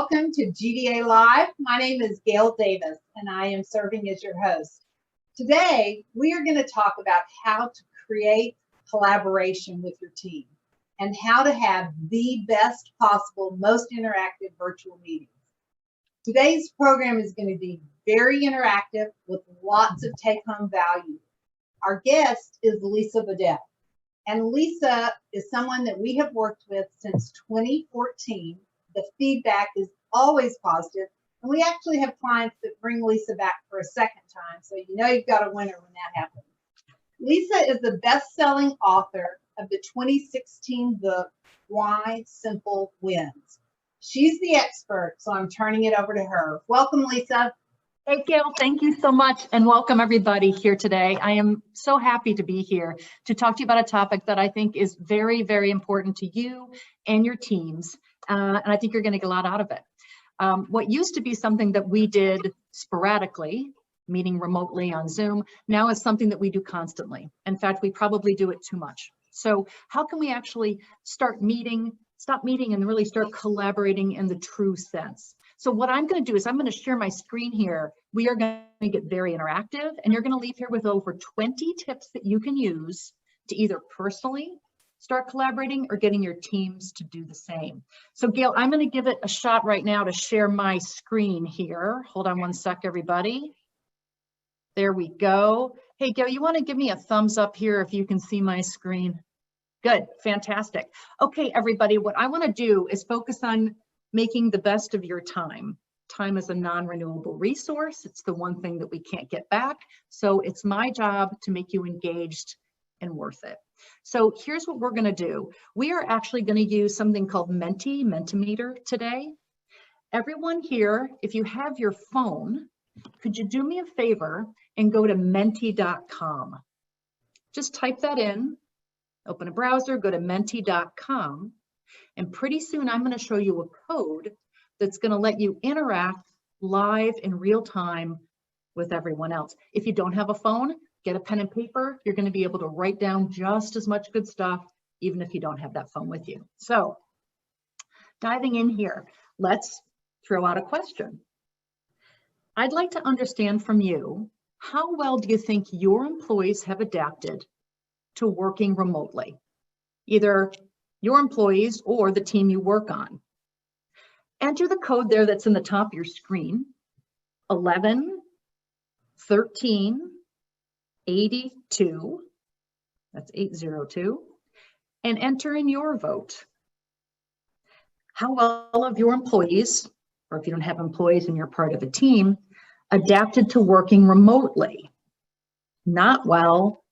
Welcome to GDA Live. My name is Gail Davis, and I am serving as your host. Today, we are going to talk about how to create collaboration with your team and how to have the best possible, most interactive virtual meetings. Today's program is going to be very interactive with lots of take-home value. Our guest is Lisa Bodell. And Lisa is someone that we have worked with since 2014. The feedback is always positive, and we actually have clients that bring Lisa back for a second time, so you know you've got a winner when that happens. Lisa is the best-selling author of the 2016 book, Why Simple Wins. She's the expert, so I'm turning it over to her. Welcome, Lisa. Hey, Gail, thank you so much, and welcome everybody here today. I am so happy to be here to talk to you about a topic that I think is very, very important to you and your teams. And I think you're going to get a lot out of it. What used to be something that we did sporadically, meeting remotely on Zoom, now is something that we do constantly. In fact, we probably do it too much. So how can we actually stop meeting and really start collaborating in the true sense? So what I'm going to do is I'm going to share my screen here. We are going to get very interactive, and you're going to leave here with over 20 tips that you can use to either personally start collaborating or getting your teams to do the same. So Gail, I'm going to give it a shot right now to share my screen here. Hold on one sec, everybody. There we go. Hey, Gail, you want to give me a thumbs up here if you can see my screen? Good, fantastic. Okay, everybody, what I want to do is focus on making the best of your time. Time is a non-renewable resource. It's the one thing that we can't get back. So it's my job to make you engaged and worth it. So here's what we're going to do. We are actually going to use something called Mentimeter today. Everyone here, if you have your phone, could you do me a favor and go to menti.com? Just type that in, open a browser, go to menti.com, and pretty soon I'm going to show you a code that's going to let you interact live in real time with everyone else. If you don't have a phone, get a pen and paper. You're going to be able to write down just as much good stuff, even if you don't have that phone with you. So diving in here, let's throw out a question. I'd like to understand from you, how well do you think your employees have adapted to working remotely? Either your employees or the team you work on. Enter the code there that's in the top of your screen, 11 13 82, that's 802, and enter in your vote. How well have your employees, or if you don't have employees and you're part of a team, adapted to working remotely? Not well,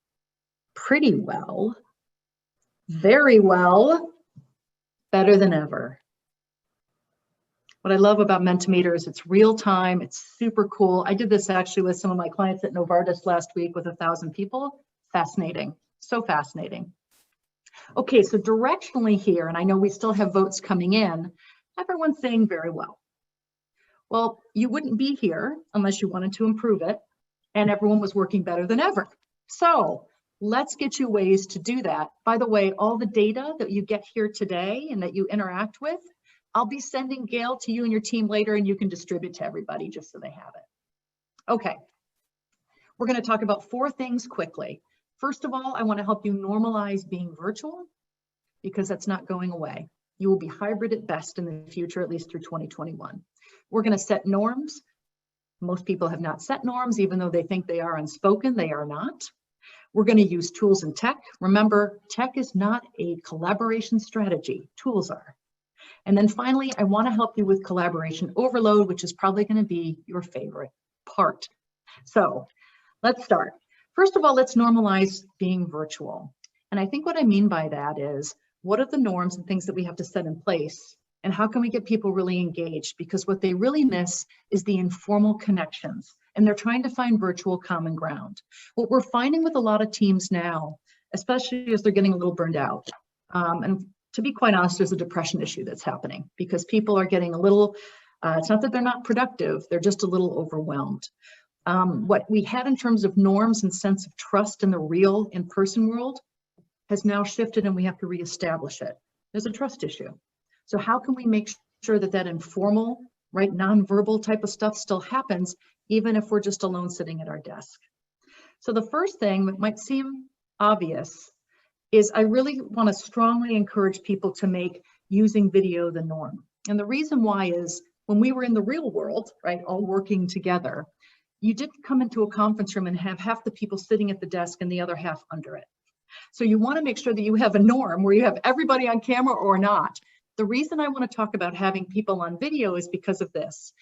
pretty well, very well, better than ever. What I love about Mentimeter is it's real time, it's super cool. I did this actually with some of my clients at Novartis last week with 1,000 people. Fascinating, so fascinating. Okay, so directionally here, and I know we still have votes coming in, everyone's saying very well. Well, you wouldn't be here unless you wanted to improve it, and everyone was working better than ever. So let's get you ways to do that. By the way, all the data that you get here today and that you interact with, I'll be sending Gail to you and your team later, and you can distribute to everybody just so they have it. Okay, we're going to talk about 4 things quickly. First of all, I want to help you normalize being virtual because that's not going away. You will be hybrid at best in the future, at least through 2021. We're going to set norms. Most people have not set norms, even though they think they are unspoken, they are not. We're going to use tools and tech. Remember, tech is not a collaboration strategy, tools are. And then finally, I want to help you with collaboration overload, which is probably going to be your favorite part. So let's start. First of all, let's normalize being virtual. And I think what I mean by that is, what are the norms and things that we have to set in place? And how can we get people really engaged? Because what they really miss is the informal connections. And they're trying to find virtual common ground. What we're finding with a lot of teams now, especially as they're getting a little burned out, and to be quite honest, there's a depression issue that's happening because people are getting a little, it's not that they're not productive, they're just a little overwhelmed. What we had in terms of norms and sense of trust in the real in-person world has now shifted, and we have to reestablish it. There's a trust issue. So how can we make sure that that informal, right, nonverbal type of stuff still happens, even if we're just alone sitting at our desk. So the first thing that might seem obvious is I really want to strongly encourage people to make using video the norm. And the reason why is when we were in the real world, right, all working together, you didn't come into a conference room and have half the people sitting at the desk and the other half under it. So you want to make sure that you have a norm where you have everybody on camera or not. The reason I want to talk about having people on video is because of this.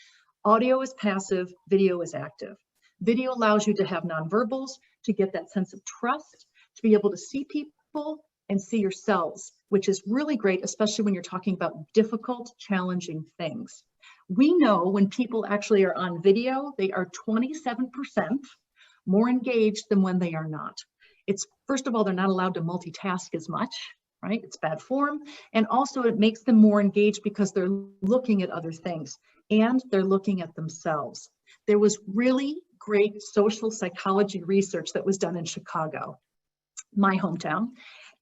Audio is passive, video is active. Video allows you to have nonverbals, to get that sense of trust, to be able to see people and see yourselves, which is really great, especially when you're talking about difficult, challenging things. We know when people actually are on video, they are 27% more engaged than when they are not. It's, first of all, they're not allowed to multitask as much, right? It's bad form. And also it makes them more engaged because they're looking at other things and they're looking at themselves. There was really great social psychology research that was done in Chicago, my hometown.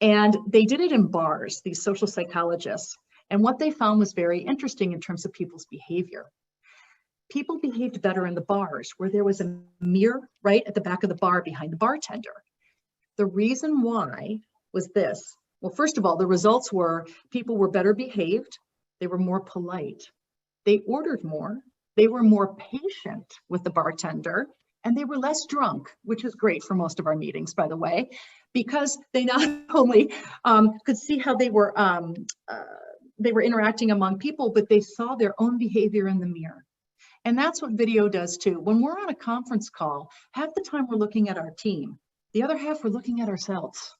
And they did it in bars, these social psychologists. And what they found was very interesting in terms of people's behavior. People behaved better in the bars where there was a mirror right at the back of the bar behind the bartender. The reason why was this. Well, first of all, the results were people were better behaved. They were more polite. They ordered more. They were more patient with the bartender, and they were less drunk, which is great for most of our meetings, by the way, because they not only could see how they were interacting among people, but they saw their own behavior in the mirror. And that's what video does too. When we're on a conference call, half the time we're looking at our team. The other half we're looking at ourselves.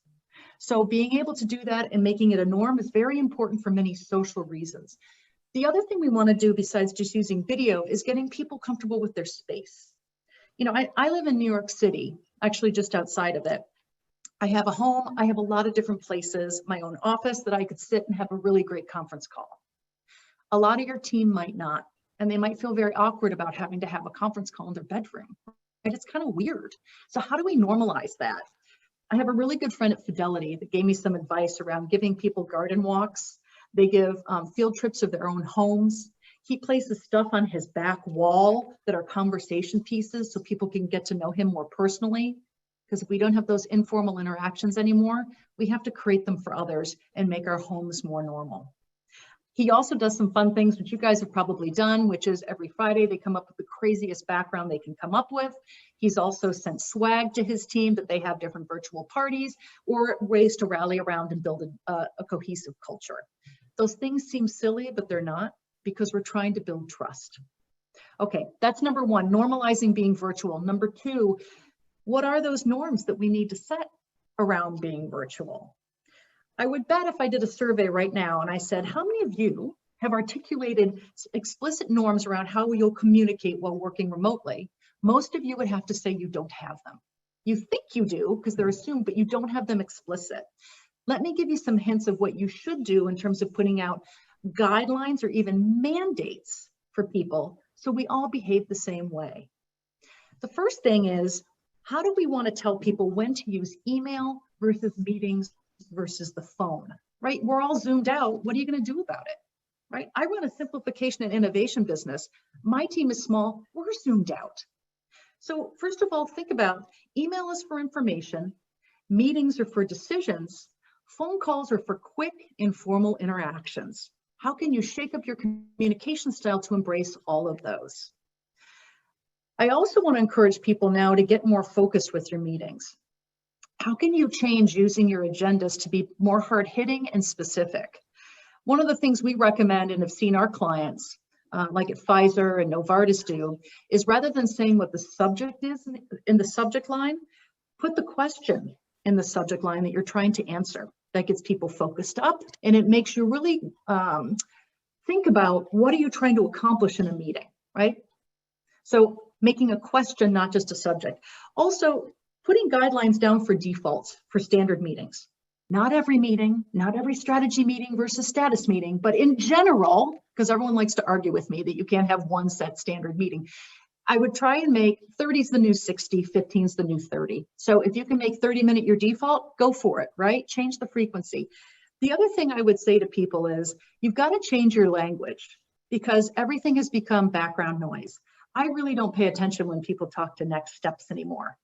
So being able to do that and making it a norm is very important for many social reasons. The other thing we want to do besides just using video is getting people comfortable with their space. You know, I live in New York City, actually just outside of it. I have a home, I have a lot of different places, my own office that I could sit and have a really great conference call. A lot of your team might not, and they might feel very awkward about having to have a conference call in their bedroom. Right? It's kind of weird. So how do we normalize that? I have a really good friend at Fidelity that gave me some advice around giving people garden walks. They give field trips of their own homes. He places stuff on his back wall that are conversation pieces so people can get to know him more personally. Because if we don't have those informal interactions anymore, we have to create them for others and make our homes more normal. He also does some fun things, which you guys have probably done, which is every Friday they come up with the craziest background they can come up with. He's also sent swag to his team that they have different virtual parties or ways to rally around and build a cohesive culture. Those things seem silly, but they're not, because we're trying to build trust. Okay, that's number one, normalizing being virtual. Number two, what are those norms that we need to set around being virtual? I would bet if I did a survey right now and I said, how many of you have articulated explicit norms around how you'll communicate while working remotely? Most of you would have to say you don't have them. You think you do because they're assumed, but you don't have them explicit. Let me give you some hints of what you should do in terms of putting out guidelines or even mandates for people so we all behave the same way. The first thing is, how do we want to tell people when to use email versus meetings versus the phone, right? We're all zoomed out. What are you going to do about it, right? I run a simplification and innovation business. My team is small. We're zoomed out. So first of all, think about email is for information, meetings are for decisions, phone calls are for quick, informal interactions. How can you shake up your communication style to embrace all of those? I also want to encourage people now to get more focused with your meetings. How can you change using your agendas to be more hard-hitting and specific? One of the things we recommend and have seen our clients, like at Pfizer and Novartis do, is rather than saying what the subject is in the subject line, put the question in the subject line that you're trying to answer. That gets people focused up, and it makes you really think about what are you trying to accomplish in a meeting, right? So making a question, not just a subject. Also, putting guidelines down for defaults for standard meetings. Not every meeting, not every strategy meeting versus status meeting, but in general, because everyone likes to argue with me that you can't have one set standard meeting. I would try and make 30's the new 60, 15's the new 30. So if you can make 30-minute your default, go for it, right? Change the frequency. The other thing I would say to people is you've got to change your language. because everything has become background noise. I really don't pay attention when people talk to next steps anymore.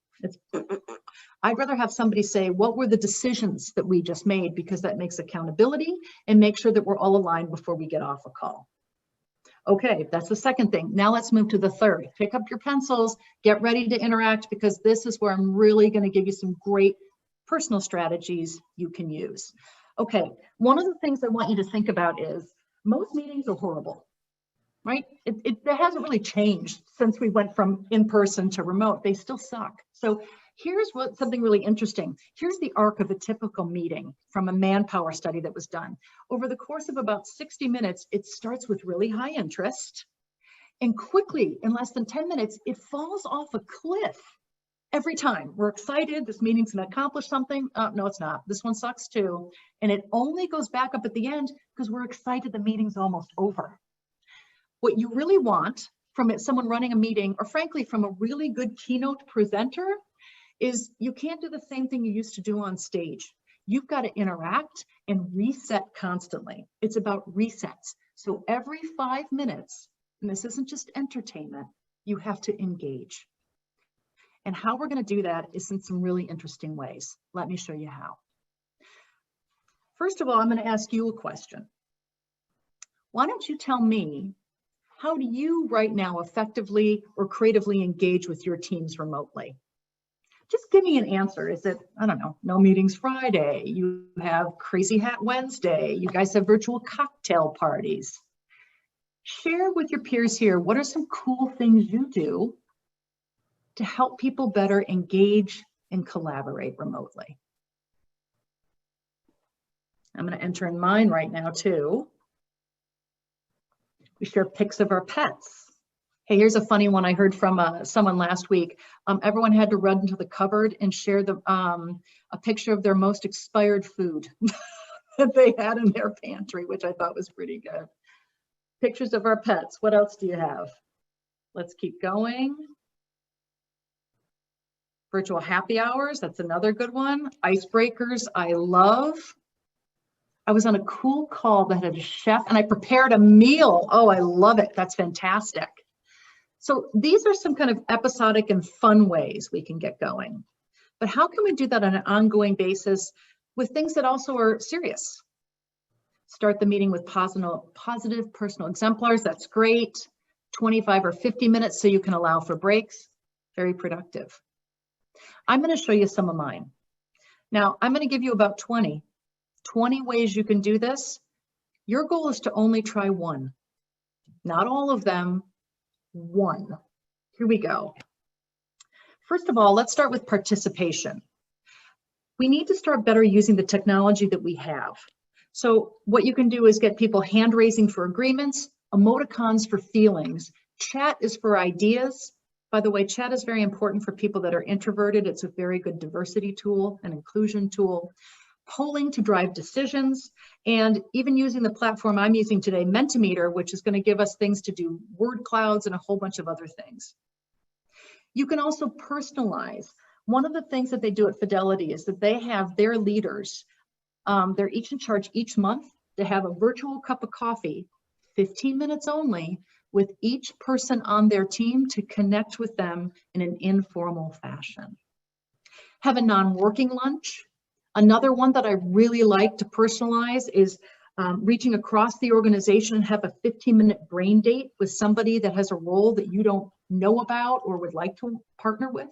I'd rather have somebody say, what were the decisions that we just made? Because that makes accountability and make sure that we're all aligned before we get off a call. Okay, that's the second thing. Now let's move to the third. Pick up your pencils, get ready to interact, because this is where I'm really going to give you some great personal strategies you can use. Okay, one of the things I want you to think about is most meetings are horrible, right? It hasn't really changed since we went from in-person to remote. They still suck. So here's something really interesting. Here's the arc of a typical meeting from a manpower study that was done. Over the course of about 60 minutes, it starts with really high interest, and quickly, in less than 10 minutes, it falls off a cliff. Every time we're excited, this meeting's gonna accomplish something. No, it's not. This one sucks too. And it only goes back up at the end because we're excited the meeting's almost over. What you really want from someone running a meeting, or frankly, from a really good keynote presenter, is you can't do the same thing you used to do on stage. You've got to interact and reset constantly. It's about resets. So every 5 minutes, and this isn't just entertainment, you have to engage. And how we're going to do that is in some really interesting ways. Let me show you how. First of all, I'm going to ask you a question. Why don't you tell me, how do you right now effectively or creatively engage with your teams remotely? Just give me an answer. Is it, I don't know, no meetings Friday? You have Crazy Hat Wednesday? You guys have virtual cocktail parties? Share with your peers here, what are some cool things you do to help people better engage and collaborate remotely? I'm going to enter in mine right now too. We share pics of our pets. Hey, here's a funny one I heard from someone last week. Everyone had to run to the cupboard and share a picture of their most expired food that they had in their pantry, which I thought was pretty good. Pictures of our pets. What else do you have? Let's keep going. Virtual happy hours, that's another good one. Icebreakers, I love. I was on a cool call that had a chef and I prepared a meal. Oh, I love it. That's fantastic. So these are some kind of episodic and fun ways we can get going. But how can we do that on an ongoing basis with things that also are serious? Start the meeting with positive personal exemplars. That's great. 25 or 50 minutes so you can allow for breaks. Very productive. I'm going to show you some of mine. Now, I'm going to give you about 20 ways you can do this. Your goal is to only try one. Not all of them, one. Here we go. First of all, let's start with participation. We need to start better using the technology that we have. So what you can do is get people hand raising for agreements, emoticons for feelings. Chat is for ideas. By the way, chat is very important for people that are introverted. It's a very good diversity tool, an inclusion tool. Polling to drive decisions, and even using the platform I'm using today, Mentimeter, which is going to give us things to do, word clouds and a whole bunch of other things. You can also personalize. One of the things that they do at Fidelity is that they have their leaders, they're each in charge each month to have a virtual cup of coffee, 15 minutes only, with each person on their team to connect with them in an informal fashion. Have a non-working lunch. Another one that I really like to personalize is reaching across the organization and have a 15-minute brain date with somebody that has a role that you don't know about or would like to partner with.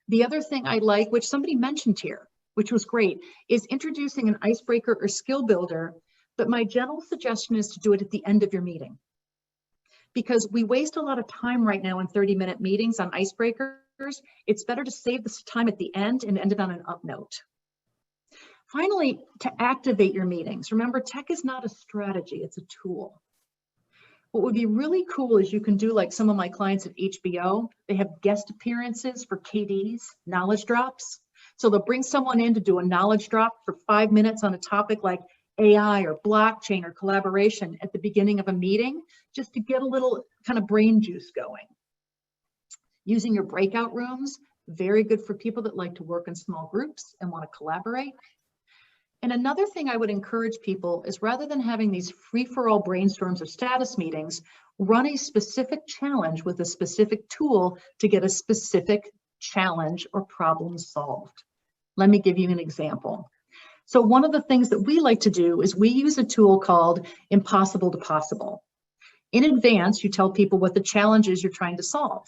The other thing I like, which somebody mentioned here, which was great, is introducing an icebreaker or skill builder, but my general suggestion is to do it at the end of your meeting. Because we waste a lot of time right now in 30-minute meetings on icebreakers. It's better to save this time at the end and end it on an up note. Finally, to activate your meetings. Remember, tech is not a strategy, it's a tool. What would be really cool is you can do like some of my clients at HBO. They have guest appearances for KDs, knowledge drops. So they'll bring someone in to do a knowledge drop for 5 minutes on a topic like AI or blockchain or collaboration at the beginning of a meeting, just to get a little kind of brain juice going. Using your breakout rooms, very good for people that like to work in small groups and want to collaborate. And another thing I would encourage people is rather than having these free-for-all brainstorms or status meetings, run a specific challenge with a specific tool to get a specific challenge or problem solved. Let me give you an example. So one of the things that we like to do is we use a tool called Impossible to Possible. In advance, you tell people what the challenge is you're trying to solve.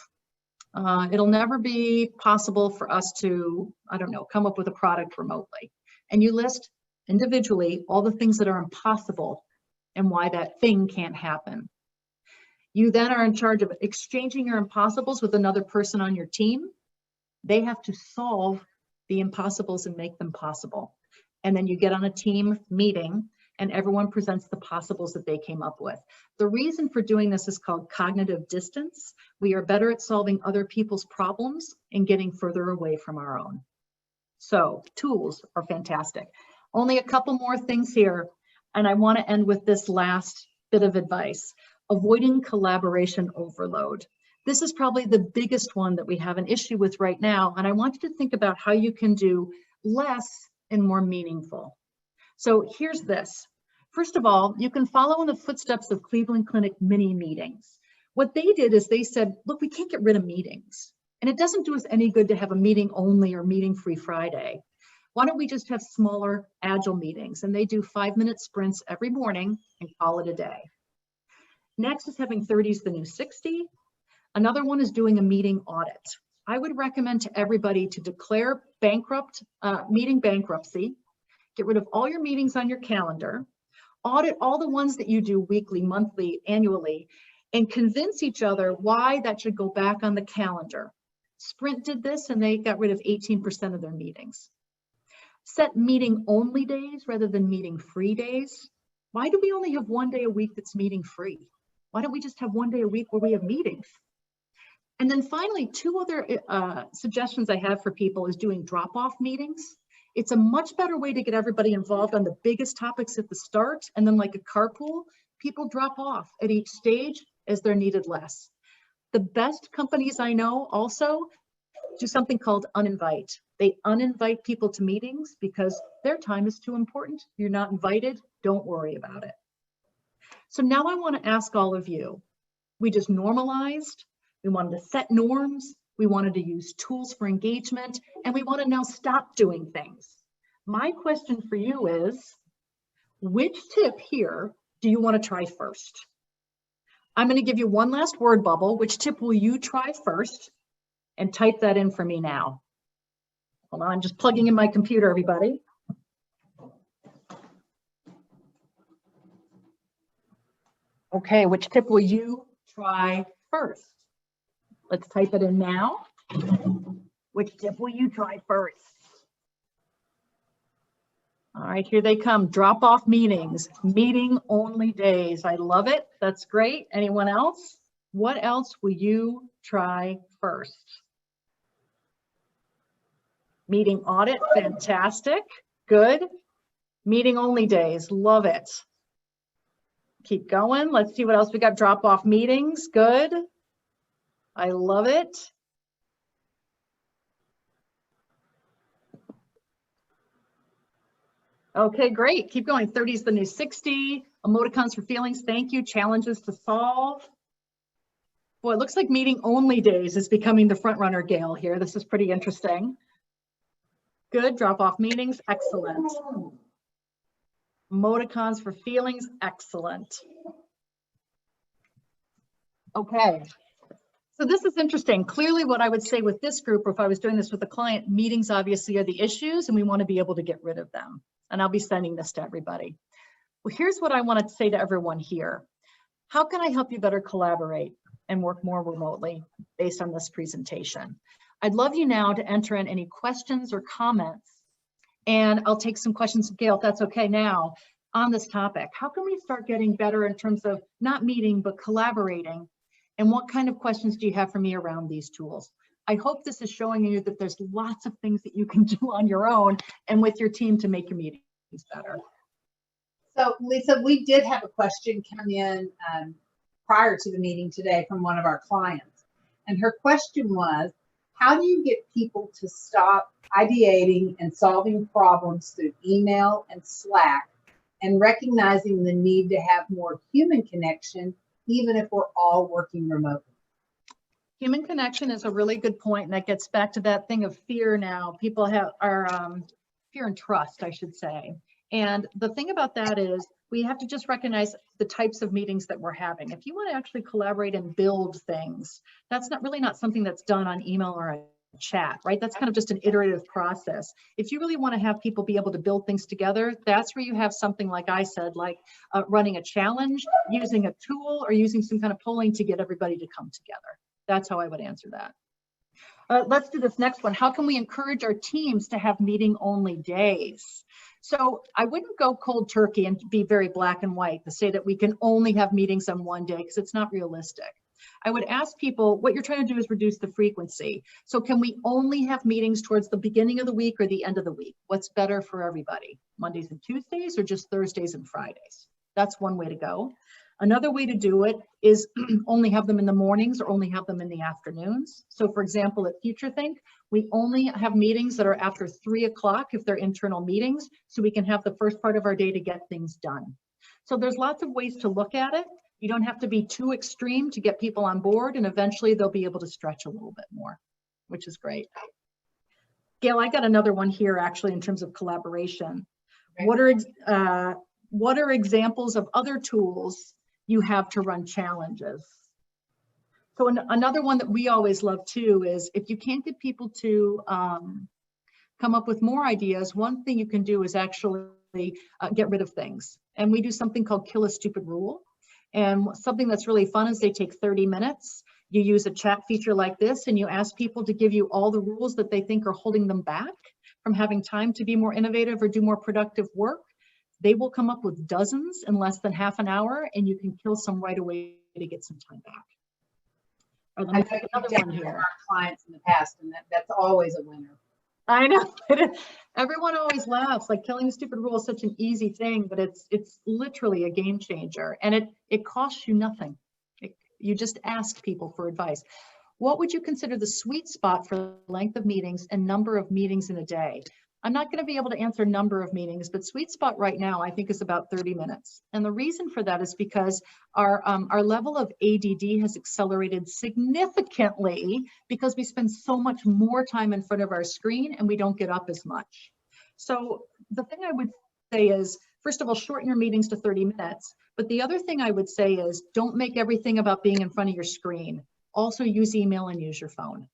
It'll never be possible for us to, I don't know, come up with a product remotely. And you list individually all the things that are impossible and why that thing can't happen. You then are in charge of exchanging your impossibles with another person on your team. They have to solve the impossibles and make them possible. And then you get on a team meeting and everyone presents the possibles that they came up with. The reason for doing this is called cognitive distance. We are better at solving other people's problems and getting further away from our own. So tools are fantastic. Only a couple more things here, and I want to end with this last bit of advice. Avoiding collaboration overload. This is probably the biggest one that we have an issue with right now, and I want you to think about how you can do less and more meaningful. So here's this. First of all, you can follow in the footsteps of Cleveland Clinic mini meetings. What they did is they said, look, we can't get rid of meetings. And it doesn't do us any good to have a meeting only or meeting free Friday. Why don't we just have smaller agile meetings? And they do 5-minute sprints every morning and call it a day. Next is having 30 is the new 60. Another one is doing a meeting audit. I would recommend to everybody to declare meeting bankruptcy, get rid of all your meetings on your calendar, audit all the ones that you do weekly, monthly, annually, and convince each other why that should go back on the calendar. Sprint did this and they got rid of 18% of their meetings. Set meeting only days rather than meeting free days. Why do we only have one day a week that's meeting free? Why don't we just have one day a week where we have meetings? And then finally, 2 other suggestions I have for people is doing drop-off meetings. It's a much better way to get everybody involved on the biggest topics at the start, and then like a carpool, people drop off at each stage as they're needed less. The best companies I know also do something called uninvite. They uninvite people to meetings because their time is too important. You're not invited, don't worry about it. So now I want to ask all of you, we just normalized, we wanted to set norms, we wanted to use tools for engagement, and we want to now stop doing things. My question for you is, which tip here do you want to try first? I'm going to give you one last word bubble. Which tip will you try first? And type that in for me now. Hold on, I'm just plugging in my computer, everybody. Okay, which tip will you try first? Let's type it in now. Which tip will you try first? All right, here they come. Drop off meetings, meeting only days. I love it. That's great. Anyone else? What else will you try first? Meeting audit, fantastic. Good. Meeting only days, love it. Keep going. Let's see what else we got. Drop off meetings, good. I love it. Okay, great. Keep going. 30 is the new 60. Emoticons for feelings. Thank you. Challenges to solve. Boy, it looks like meeting only days is becoming the front runner, Gail, here. This is pretty interesting. Good. Drop off meetings. Excellent. Emoticons for feelings. Excellent. Okay. So this is interesting. Clearly what I would say with this group, or if I was doing this with a client, meetings obviously are the issues and we want to be able to get rid of them. And I'll be sending this to everybody. Well, here's what I want to say to everyone here. How can I help you better collaborate and work more remotely based on this presentation? I'd love you now to enter in any questions or comments. And I'll take some questions, Gail, if that's okay now, on this topic. How can we start getting better in terms of not meeting, but collaborating? And what kind of questions do you have for me around these tools? I hope this is showing you that there's lots of things that you can do on your own and with your team to make your meetings better. So Lisa, we did have a question come in prior to the meeting today from one of our clients. And her question was, How do you get people to stop ideating and solving problems through email and Slack and recognizing the need to have more human connection, even if we're all working remotely? Human connection is a really good point, and that gets back to that thing of fear now. People are fear and trust, I should say. And the thing about that is we have to just recognize the types of meetings that we're having. If you want to actually collaborate and build things, that's not something that's done on email or a chat, right? That's kind of just an iterative process. If you really want to have people be able to build things together, that's where you have something like I said, like running a challenge, using a tool, or using some kind of polling to get everybody to come together. That's how I would answer that. Let's do this next one. How can we encourage our teams to have meeting only days? So I wouldn't go cold turkey and be very black and white to say that we can only have meetings on one day, because it's not realistic. I would ask people, what you're trying to do is reduce the frequency. So can we only have meetings towards the beginning of the week or the end of the week? What's better for everybody? Mondays and Tuesdays, or just Thursdays and Fridays? That's one way to go. Another way to do it is only have them in the mornings or only have them in the afternoons. So for example, at FutureThink, we only have meetings that are after 3 o'clock if they're internal meetings, so we can have the first part of our day to get things done. So there's lots of ways to look at it. You don't have to be too extreme to get people on board, and eventually they'll be able to stretch a little bit more, which is great. Gail, I got another one here actually in terms of collaboration. Okay. What are examples of other tools you have to run challenges? So another one that we always love too is if you can't get people to come up with more ideas, one thing you can do is actually get rid of things. And we do something called Kill a Stupid Rule. And something that's really fun is they take 30 minutes. You use a chat feature like this, and you ask people to give you all the rules that they think are holding them back from having time to be more innovative or do more productive work. They will come up with dozens in less than half an hour, and you can kill some right away to get some time back. Or let me take another one here. Our clients in the past, and that's always a winner. I know. Everyone always laughs, like killing a stupid rule is such an easy thing, but it's literally a game changer, and it costs you nothing. You just ask people for advice. What would you consider the sweet spot for length of meetings and number of meetings in a day? I'm not going to be able to answer number of meetings, but sweet spot right now, I think, is about 30 minutes. And the reason for that is because our level of ADD has accelerated significantly because we spend so much more time in front of our screen and we don't get up as much. So the thing I would say is, first of all, shorten your meetings to 30 minutes. But the other thing I would say is don't make everything about being in front of your screen. Also use email and use your phone.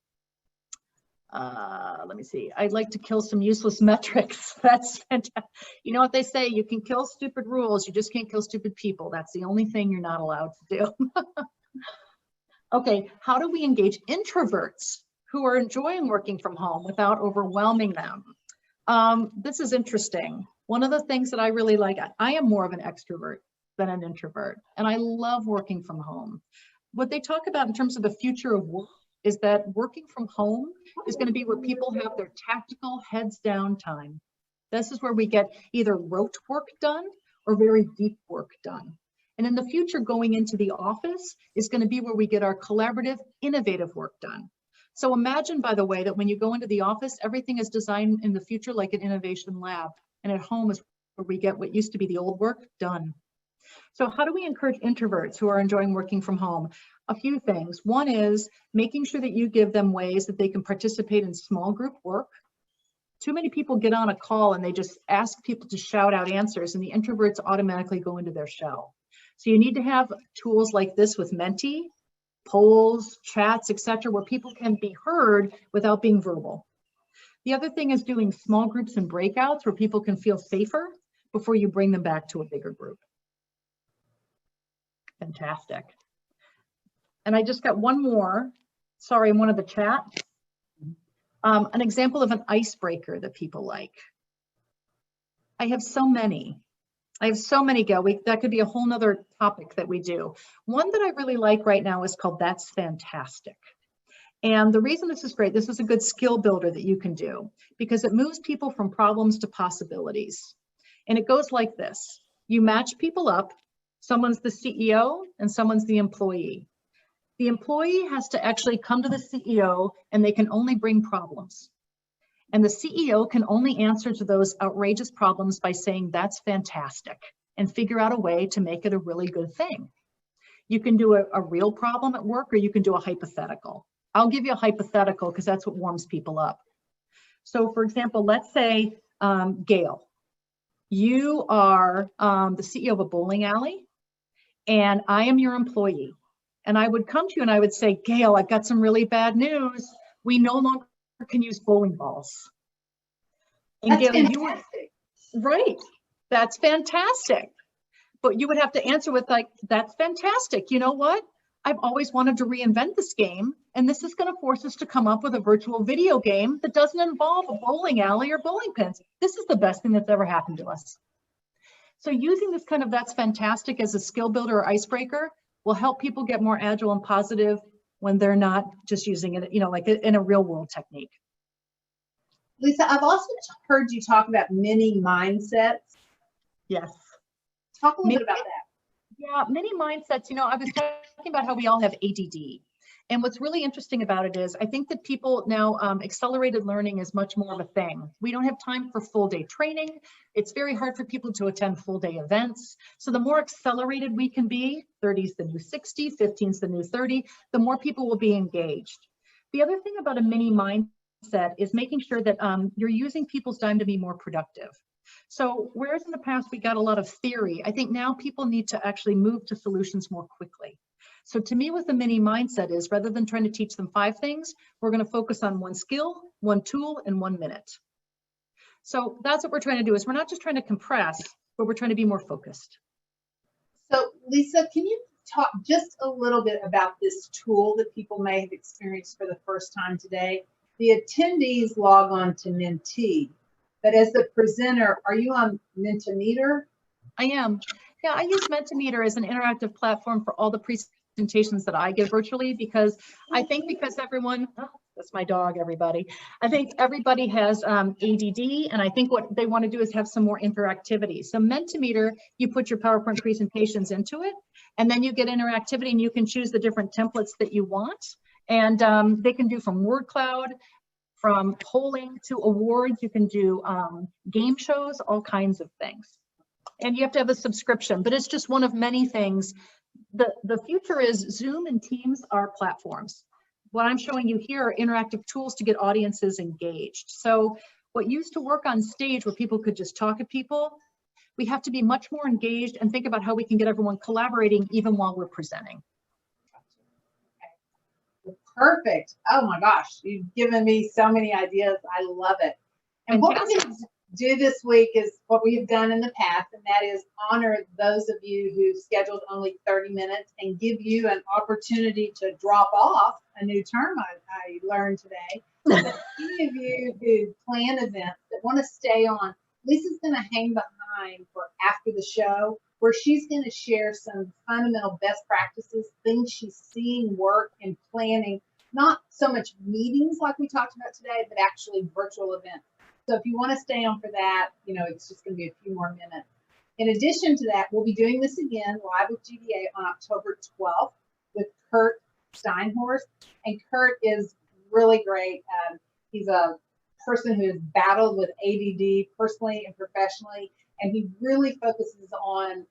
Let me see. I'd like to kill some useless metrics. That's fantastic. You know what they say, you can kill stupid rules, you just can't kill stupid people. That's the only thing you're not allowed to do. Okay, how do we engage introverts who are enjoying working from home without overwhelming them? This is interesting. One of the things that I really like, I am more of an extrovert than an introvert, and I love working from home. What they talk about in terms of the future of work is that working from home is going to be where people have their tactical heads down time. This is where we get either rote work done or very deep work done. And in the future, going into the office is going to be where we get our collaborative, innovative work done. So imagine, by the way, that when you go into the office, everything is designed in the future like an innovation lab. And at home is where we get what used to be the old work done. So how do we encourage introverts who are enjoying working from home? A few things. One is making sure that you give them ways that they can participate in small group work. Too many people get on a call and they just ask people to shout out answers, and the introverts automatically go into their shell. So you need to have tools like this with Menti, polls, chats, etc., where people can be heard without being verbal. The other thing is doing small groups and breakouts where people can feel safer before you bring them back to a bigger group. Fantastic. And I just got one more, sorry, in one of the chats. An example of an icebreaker that people like. I have so many, Gail. That could be a whole nother topic that we do. One that I really like right now is called That's Fantastic. And the reason this is great, this is a good skill builder that you can do because it moves people from problems to possibilities. And it goes like this. You match people up. Someone's the CEO and someone's the employee. The employee has to actually come to the CEO and they can only bring problems. And the CEO can only answer to those outrageous problems by saying, that's fantastic, and figure out a way to make it a really good thing. You can do a real problem at work, or you can do a hypothetical. I'll give you a hypothetical because that's what warms people up. So for example, let's say, Gail, you are the CEO of a bowling alley, and I am your employee. And I would come to you and I would say, Gail, I've got some really bad news. We no longer can use bowling balls. And That's Gail, fantastic. Right, that's fantastic. But you would have to answer with like, that's fantastic. You know what? I've always wanted to reinvent this game, and this is going to force us to come up with a virtual video game that doesn't involve a bowling alley or bowling pins. This is the best thing that's ever happened to us. So using this kind of that's fantastic as a skill builder or icebreaker will help people get more agile and positive when they're not just using it, like in a real world technique. Lisa, I've also heard you talk about mini mindsets. Yes. Talk a little bit about that. Yeah, mini mindsets, I was talking about how we all have ADD. And what's really interesting about it is I think that people now, accelerated learning is much more of a thing. We don't have time for full day training. It's very hard for people to attend full day events. So the more accelerated we can be, 30 is the new 60, 15 is the new 30, the more people will be engaged. The other thing about a mini mindset is making sure that you're using people's time to be more productive. So whereas in the past we got a lot of theory, I think now people need to actually move to solutions more quickly. So to me, what the mini mindset is, rather than trying to teach them 5 things, we're going to focus on 1 skill, 1 tool, and 1 minute. So that's what we're trying to do, is we're not just trying to compress, but we're trying to be more focused. So Lisa, can you talk just a little bit about this tool that people may have experienced for the first time today? The attendees log on to Mentee, but as the presenter, are you on Mentimeter? I am. Yeah, I use Mentimeter as an interactive platform for all the presentations that I give virtually, because I think everyone, that's my dog, everybody. I think everybody has ADD, and I think what they want to do is have some more interactivity. So Mentimeter, you put your PowerPoint presentations into it, and then you get interactivity, and you can choose the different templates that you want. And they can do from word cloud, from polling to awards. You can do game shows, all kinds of things. And you have to have a subscription, but it's just one of many things. The future is Zoom and Teams are platforms. What I'm showing you here are interactive tools to get audiences engaged. So what used to work on stage where people could just talk to people, we have to be much more engaged and think about how we can get everyone collaborating even while we're presenting. Perfect. Oh my gosh, you've given me so many ideas. I love it. And what we're going to do this week is what we've done in the past, and that is honor those of you who scheduled only 30 minutes and give you an opportunity to drop off, a new term I learned today. But any of you who plan events that want to stay on, Lisa's going to hang behind for after the show, where she's going to share some fundamental best practices, things she's seeing work in planning, not so much meetings like we talked about today, but actually virtual events. So if you want to stay on for that, it's just going to be a few more minutes. In addition to that, we'll be doing this again live with GDA on October 12th with Kurt Steinhorst. And Kurt is really great. He's a person who has battled with ADD personally and professionally, and he really focuses on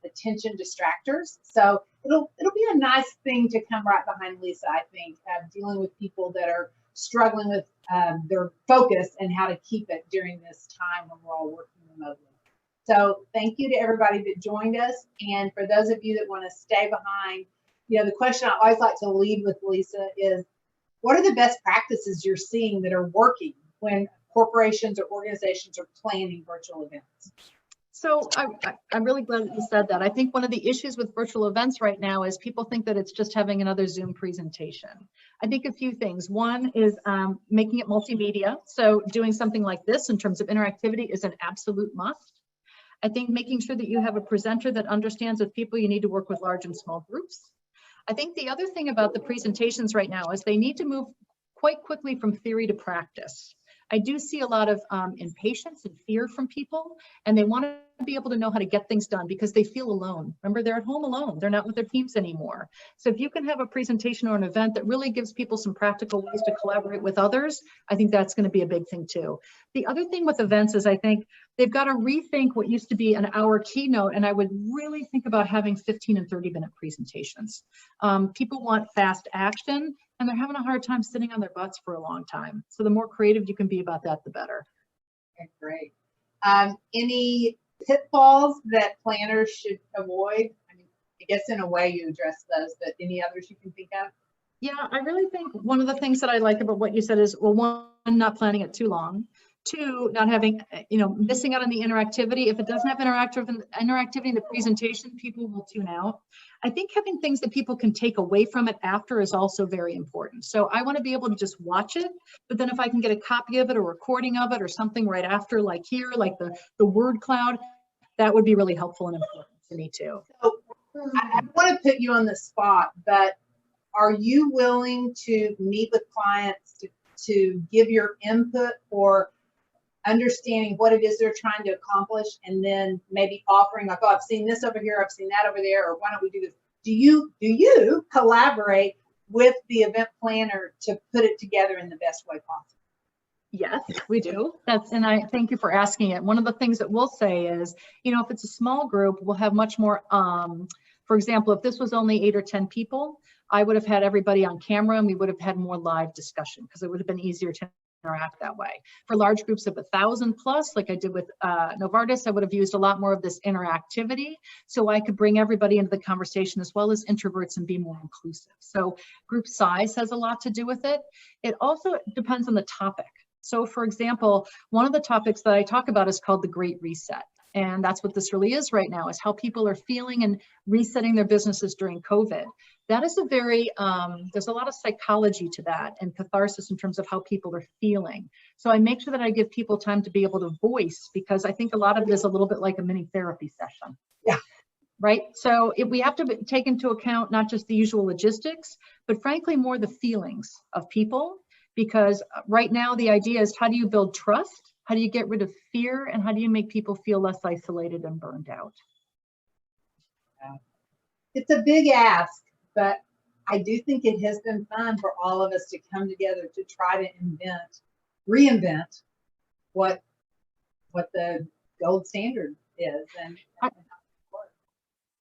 attention distractors. So it'll be a nice thing to come right behind Lisa, I think, dealing with people that are struggling with their focus and how to keep it during this time when we're all working remotely. So thank you to everybody that joined us. And for those of you that want to stay behind, the question I always like to lead with, Lisa, is what are the best practices you're seeing that are working when corporations or organizations are planning virtual events? So I'm really glad that you said that. I think one of the issues with virtual events right now is people think that it's just having another Zoom presentation. I think a few things. One is making it multimedia. So doing something like this in terms of interactivity is an absolute must. I think making sure that you have a presenter that understands with people, you need to work with large and small groups. I think the other thing about the presentations right now is they need to move quite quickly from theory to practice. I do see a lot of impatience and fear from people, and they want to be able to know how to get things done because they feel alone. Remember, they're at home alone. They're not with their teams anymore. So if you can have a presentation or an event that really gives people some practical ways to collaborate with others, I think that's going to be a big thing too. The other thing with events is I think they've got to rethink what used to be an hour keynote, and I would really think about having 15 and 30-minute presentations. People want fast action, and they're having a hard time sitting on their butts for a long time. So the more creative you can be about that, the better. Okay, great. Any pitfalls that planners should avoid? I mean, I guess in a way you address those, but any others you can think of? Yeah, I really think one of the things that I like about what you said is, well, one, not planning it too long. Two, not having, missing out on the interactivity. If it doesn't have interactivity in the presentation, people will tune out. I think having things that people can take away from it after is also very important. So I want to be able to just watch it, but then if I can get a copy of it, or recording of it, or something right after, like here, like the word cloud, that would be really helpful and important to me too. So I want to put you on the spot, but are you willing to meet with clients to give your input or understanding what it is they're trying to accomplish, and then maybe offering like, oh, I've seen this over here, I've seen that over there, or why don't we do this? Do you collaborate with the event planner to put it together in the best way possible? Yes, we do. And I thank you for asking it. One of the things that we'll say is, if it's a small group, we'll have much more, for example, if this was only 8 or 10 people, I would have had everybody on camera and we would have had more live discussion because it would have been easier to interact that way. For large groups of 1,000 plus, like I did with Novartis, I would have used a lot more of this interactivity so I could bring everybody into the conversation as well as introverts and be more inclusive. So group size has a lot to do with it. It also depends on the topic. So for example, one of the topics that I talk about is called the Great Reset. And that's what this really is right now, is how people are feeling and resetting their businesses during COVID. That is a very, there's a lot of psychology to that and catharsis in terms of how people are feeling. So I make sure that I give people time to be able to voice, because I think a lot of it is a little bit like a mini therapy session. Yeah. Right. So we have to take into account not just the usual logistics, but frankly, more the feelings of people, because right now the idea is, how do you build trust? How do you get rid of fear? And how do you make people feel less isolated and burned out? It's a big ask, but I do think it has been fun for all of us to come together to try to reinvent what the gold standard is. And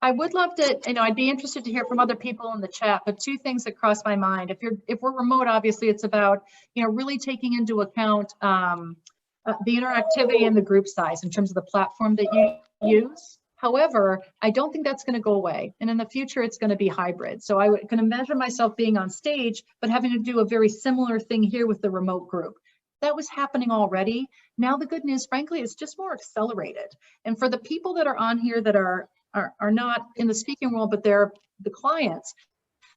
I would love to, I'd be interested to hear from other people in the chat, but two things that cross my mind. If we're remote, obviously it's about, really taking into account the interactivity and the group size in terms of the platform that you use. However, I don't think that's going to go away. And in the future, it's going to be hybrid. So I can imagine myself being on stage, but having to do a very similar thing here with the remote group. That was happening already. Now, the good news, frankly, it's just more accelerated. And for the people that are on here that are not in the speaking world, but they're the clients,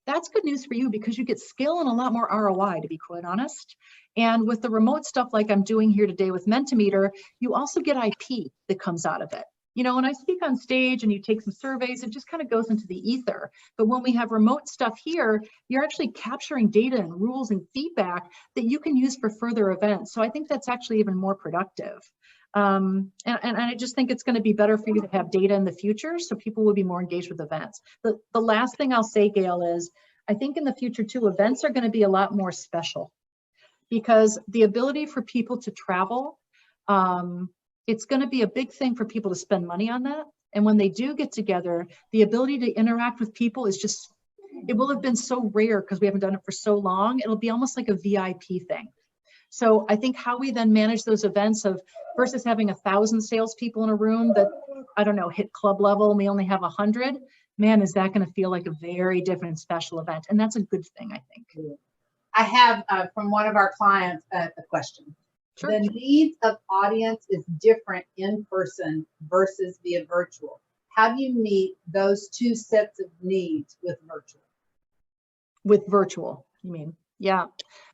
that's good news for you, because you get skill and a lot more ROI, to be quite honest. And with the remote stuff like I'm doing here today with Mentimeter, you also get IP that comes out of it. When I speak on stage and you take some surveys, it just kind of goes into the ether. But when we have remote stuff here, you're actually capturing data and rules and feedback that you can use for further events. So I think that's actually even more productive. And I just think it's going to be better for you to have data in the future, so people will be more engaged with events. The last thing I'll say, Gail, is I think in the future too, events are going to be a lot more special, because the ability for people to travel, it's going to be a big thing for people to spend money on that. And when they do get together, the ability to interact with people is just, it will have been so rare because we haven't done it for so long. It'll be almost like a VIP thing. So I think how we then manage those events of versus having 1,000 salespeople in a room that, I don't know, hit club level and we only have 100, man, is that going to feel like a very different special event? And that's a good thing, I think. I have from one of our clients a question. Sure. The needs of audience is different in person versus via virtual. How do you meet those two sets of needs with virtual? With virtual, you mean? Yeah.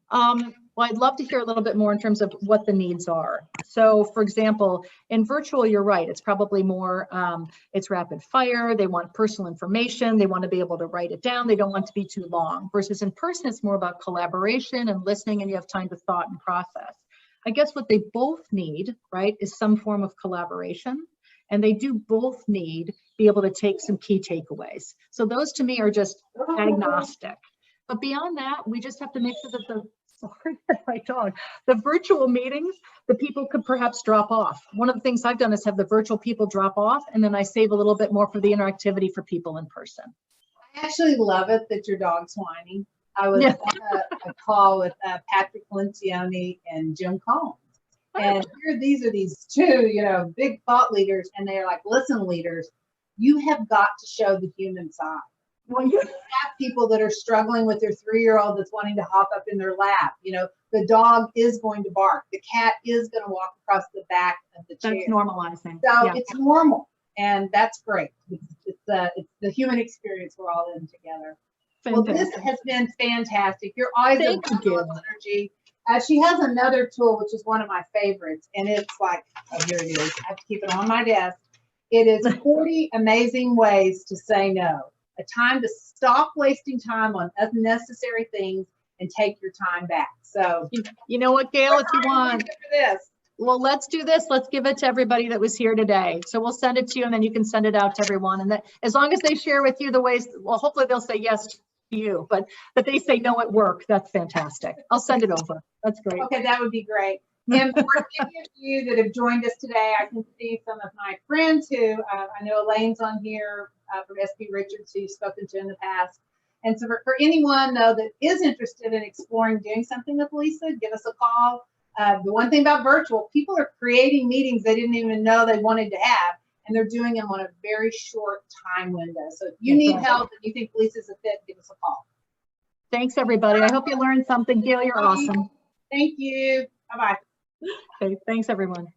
Well, I'd love to hear a little bit more in terms of what the needs are. So, for example, in virtual, you're right. It's probably more, it's rapid fire. They want personal information. They want to be able to write it down. They don't want it to be too long. Versus in person, it's more about collaboration and listening, and you have time to thought and process. I guess what they both need, right, is some form of collaboration. And they do both need be able to take some key takeaways. So those to me are just agnostic. But beyond that, we just have to make sure that the virtual meetings, the people could perhaps drop off. One of the things I've done is have the virtual people drop off, and then I save a little bit more for the interactivity for people in person. I actually love it that your dog's whining. I was on a call with Patrick Lencioni and Jim Combs. And here, these are these two, big thought leaders, and they're like, listen, leaders, you have got to show the human side. Well, you have people that are struggling with their 3-year-old that's wanting to hop up in their lap. The dog is going to bark. The cat is going to walk across the back of the chair. That's normalizing. So it's normal, and that's great. It's the human experience we're all in together. Fantastic. Well, this has been fantastic. You're always a bundle of energy. She has another tool, which is one of my favorites, and it's like, oh, here it is. I have to keep it on my desk. It is 40 amazing ways to say no. A time to stop wasting time on unnecessary things and take your time back. So, you know what, Gail, if you want, well, let's do this. Let's give it to everybody that was here today. So we'll send it to you, and then you can send it out to everyone. And that, as long as they share with you the ways, well, hopefully they'll say yes to you, but that they say no at work, that's fantastic. I'll send it over. That's great. Okay, that would be great. And for any of you that have joined us today, I can see some of my friends who, I know Elaine's on here from SP Richards, who you've spoken to in the past. And so for anyone, though, that is interested in exploring doing something with Lisa, give us a call. The one thing about virtual, people are creating meetings they didn't even know they wanted to have, and they're doing them on a very short time window. So if you need help and you think Lisa's a fit, give us a call. Thanks, everybody. I hope you learned something. Gail, you're awesome. Thank you. Bye-bye. Okay, thanks, everyone.